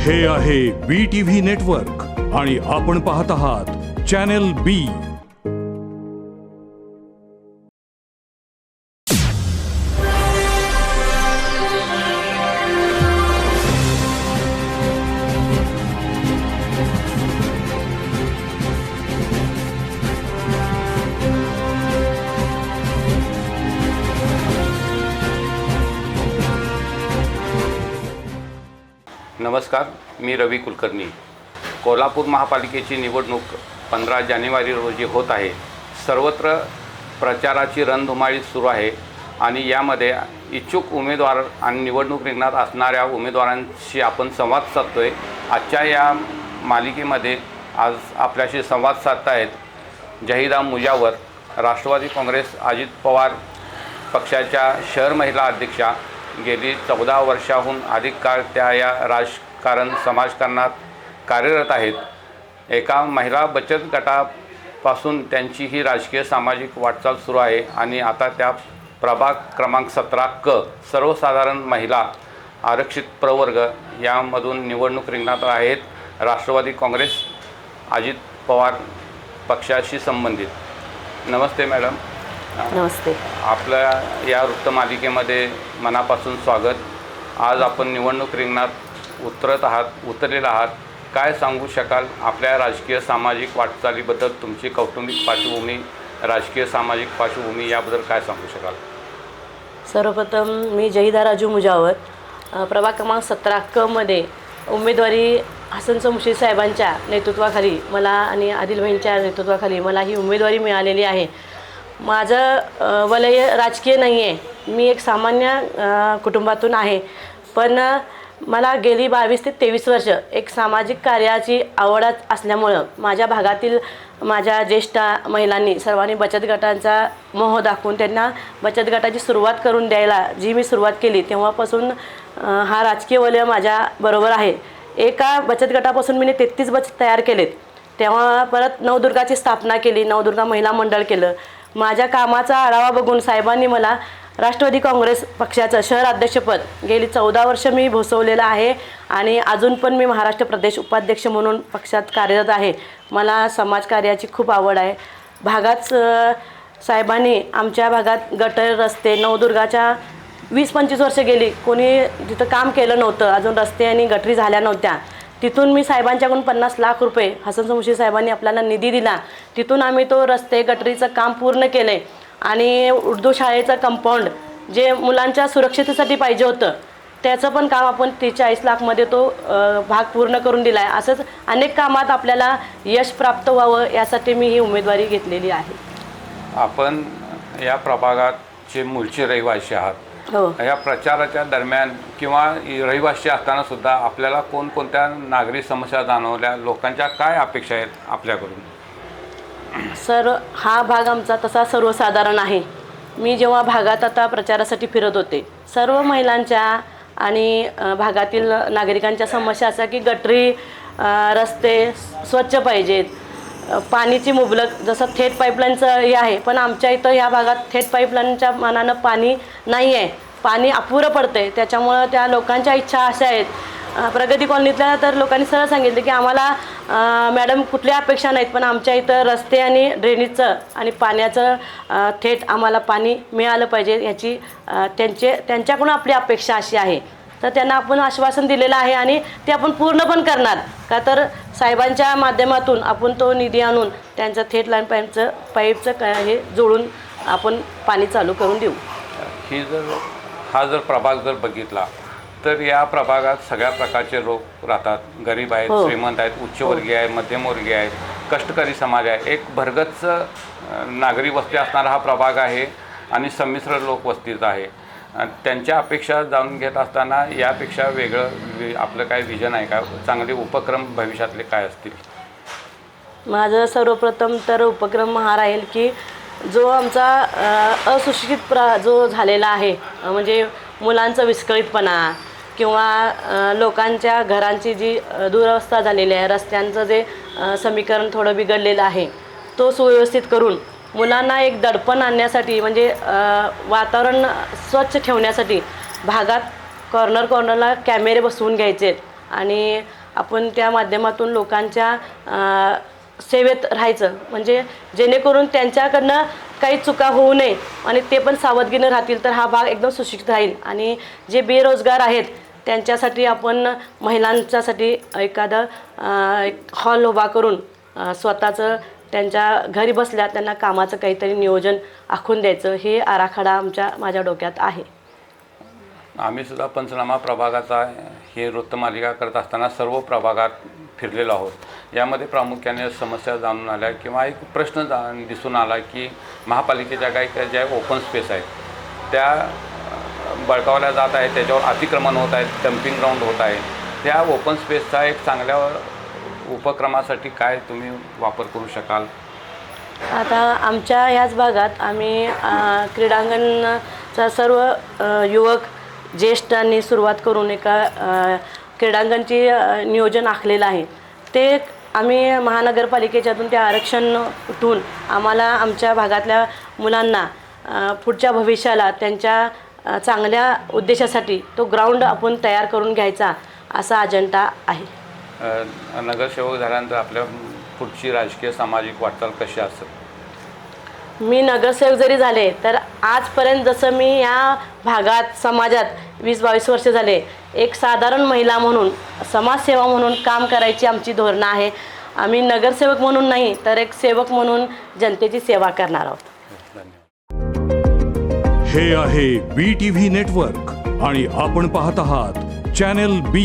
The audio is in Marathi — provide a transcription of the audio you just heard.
हे आहे BTV नेटवर्क आणि आपण पाहत आहात चॅनल B। नमस्कार, मी रवी कुलकर्णी। कोल्हापूर महापालिकेची निवडणूक 15 जानेवारी रोजी होत आहे। सर्वत्र प्रचाराची रणधुमाळी सुरू आहे आणि यामध्ये इच्छुक उमेदवार आणि निवडणूक रिंगणात असणाऱ्या उमेदवारांशी आपण संवाद साधतोय। आजच्या या मालिकेमध्ये आज आपल्याशी संवाद साधतायत जहिदा मुजावर, राष्ट्रवादी काँग्रेस अजित पवार पक्षाच्या शहर महिला अध्यक्षा। गेली 14 वर्षाहून अधिक काळ त्या या राजकारण समाजकारणात कार्यरत आहेत। एका महिला बचत गटापासून त्यांची ही राजकीय सामाजिक वाटचाल सुरू आहे आणि आता त्या प्रभाग क्रमांक 17 क सर्वसाधारण महिला आरक्षित प्रवर्ग यामधून निवडणूक रिंगणात आहेत, राष्ट्रवादी काँग्रेस अजित पवार पक्षाशी संबंधित। नमस्ते मॅडम। नमस्ते। आपल्या या वृत्तमालिकेमध्ये मनापासून स्वागत। आज आपण निवडणूक रिंगणात उतरलेला आहात। काय सांगू शकाल आपल्या राजकीय सामाजिक वाटचालीबद्दल? तुमची कौटुंबिक पार्श्वभूमी, राजकीय सामाजिक पार्श्वभूमी याबद्दल काय सांगू शकाल? सर्वप्रथम मी जहिदा राजू मुजावर, प्रभाग क्रमांक 17 क मध्ये उमेदवारी हसन समशी साहेबांच्या नेतृत्वाखाली मला आणि आदिलभाईंच्या नेतृत्वाखाली मला ही उमेदवारी मिळालेली आहे। माझं वलय राजकीय नाही आहे, मी एक सामान्य कुटुंबातून आहे, पण मला गेली 22 ते 23 वर्ष एक सामाजिक कार्याची आवड असल्यामुळं माझ्या भागातील माझ्या ज्येष्ठ महिलांनी सर्वांनी बचत गटांचा मोह दाखवून त्यांना बचत गटाची सुरुवात करून द्यायला जी मी सुरुवात केली तेव्हापासून हा राजकीय वलय माझ्याबरोबर आहे। एका बचत गटापासून मी 33 बचत तयार केलेत। तेव्हा परत नवदुर्गाची स्थापना केली, नवदुर्गा महिला मंडळ केलं। माझ्या कामाचा आढावा बघून साहेबांनी मला राष्ट्रवादी काँग्रेस पक्षाचं शहर अध्यक्षपद गेली 14 वर्ष मी भूषवलेलं आहे आणि अजून पण मी महाराष्ट्र प्रदेश उपाध्यक्ष म्हणून पक्षात कार्यरत आहे। मला समाजकार्याची खूप आवड आहे। भागात साहेबांनी आमच्या भागात गटर, रस्ते, नवदुर्गाच्या 20-25 वर्ष गेली कोणी तिथं काम केलं नव्हतं, अजून रस्ते आणि गटरी झाल्या नव्हत्या। तिथून मी साहेबांच्याकडून 50 लाख रुपये हसन समशी साहेबांनी आपल्याला निधी दिला, तिथून आम्ही तो रस्ते गटरीचं काम पूर्ण केले आणि उर्दू शाळेचं कंपाऊंड जे मुलांच्या सुरक्षिततेसाठी पाहिजे होतं त्याचं पण काम आपण 43 लाखमध्ये तो भाग पूर्ण करून दिला आहे। असंच अनेक कामात आपल्याला यश प्राप्त व्हावं यासाठी मी ही उमेदवारी घेतलेली आहे। आपण या प्रभागाचे मूळचे रहिवासी आहात। हो। या प्रचाराच्या दरम्यान किंवा रहिवासी असताना सुद्धा आपल्याला कोणकोणत्या नागरी समस्या जाणवल्या, लोकांच्या काय अपेक्षा आहेत आपल्याकडून? सर, हा भाग आमचा तसा सर्वसाधारण आहे। मी जेव्हा भागात आता प्रचारासाठी फिरत होते सर्व महिलांच्या आणि भागातील नागरिकांच्या समस्या असा की गटरी, रस्ते स्वच्छ पाहिजेत, पाणीची मुबलक, जसं थेट पाईपलाईनचं हे आहे पण आमच्या इथं ह्या भागात थेट पाईपलाईनच्या मानानं पाणी नाही आहे, पाणी अपुरं पडतं आहे। त्याच्यामुळं त्या लोकांच्या इच्छा अशा आहेत। प्रगती कॉलनीतल्या तर लोकांनी सरळ सांगितलं की आम्हाला मॅडम कुठल्या अपेक्षा नाहीत, पण आमच्या इथं रस्ते आणि ड्रेनेजचं आणि पाण्याचं थेट आम्हाला पाणी मिळालं पाहिजे याची त्यांच्याकडून आपली अपेक्षा अशी आहे। तर त्यांना आपण आश्वासन दिलेलं आहे आणि ते आपण पूर्ण पण करणार, का तर साहेबांच्या माध्यमातून आपण तो निधी आणून त्यांचं थेट लाईन पाईपचं हे जोडून आपण पाणी चालू करून देऊ। हा जर प्रभाग जर बघितला तर या प्रभागात सगळ्या प्रकारचे लोक राहतात। गरीब आहेत, श्रीमंत आहेत, उच्चवर्गीय आहे, मध्यमवर्गीय आहेत, कष्टकरी समाज आहे। एक भरगच्च नागरी वस्ती असणारा हा प्रभाग आहे आणि संमिश्र लोकवस्तीचा आहे। त्यांच्या अपेक्षा जाणून घेत असताना यापेक्षा वेगळं आपलं काय विजन आहे का? चांगले उपक्रम भविष्यातले काय असतील? माझं सर्वप्रथम तर उपक्रम हा राहील की जो आमचा अशिक्षित जो झालेला आहे, म्हणजे मुलांचा विस्कळीतपणा किंवा लोकांच्या घरांची जी दुरवस्था झालेली आहे, रस्त्यांचं जे समीकरण थोडं बिघडलेलं आहे, तो सुव्यवस्थित करून मुलांना एक दडपण आणण्यासाठी, म्हणजे वातावरण स्वच्छ ठेवण्यासाठी भागात कॉर्नरला कॅमेरे बसवून घ्यायचे आणि आपण त्या माध्यमातून लोकांच्या सेवेत राहायचं, म्हणजे जेणेकरून त्यांच्याकडनं काही चुका होऊ नये आणि ते पण सावधगिरीने राहतील, तर हा भाग एकदम सुशिक्षित राहील. आणि जे बेरोजगार आहेत त्यांच्यासाठी आपण महिलांच्यासाठी एखादं एक हॉल उभा करून स्वतःचं त्यांच्या घरी बसल्या त्यांना कामाचं काहीतरी नियोजन आखून द्यायचं, हे आराखडा माझ्या डोक्यात आहे. आम्ही सुद्धा पंचनामा प्रभागाचा हे वृत्तमालिका करत असताना सर्व प्रभागात फिरलेलो आहोत. यामध्ये प्रामुख्याने समस्या जाणून आल्या किंवा एक प्रश्न दिसून आला की महापालिकेच्या काही ज्या ओपन स्पेस आहेत त्या बळकावल्या जात आहेत, त्याच्यावर अतिक्रमण होत आहेत, डम्पिंग ग्राउंड होत आहे. त्या ओपन स्पेसचा एक चांगल्या उपक्रमासाठी काय तुम्ही वापर करू शकाल? आता आमच्या याच भागात आम्ही क्रीडांगणचा सर्व युवक ज्येष्ठांनी सुरुवात करून एका क्रीडांगणची नियोजन आखलेलं आहे. ते आम्ही महानगरपालिकेच्यातून ते आरक्षण उठवून आम्हाला आमच्या भागातल्या मुलांना पुढच्या भविष्याला त्यांच्या चांगल्या उद्देशासाठी तो ग्राउंड आपण तयार करून घ्यायचा असा अजेंडा आहे. नगरसेवक झाल्यानंतर आपल्या पुढची राजकीय सामाजिक वाटचाल कशी असेल? मी नगरसेवक जरी झाले तर आजपर्यंत जसं मी या भागात समाजात 20-22 वर्ष झाले एक साधारण महिला म्हणून समाजसेवा म्हणून काम करायची आमची धोरणं आहे. आम्ही नगरसेवक म्हणून नाही तर एक सेवक म्हणून जनतेची सेवा करणार आहोत. हे आहे BTV नेटवर्क आणि आपण पाहत आहात चॅनल B.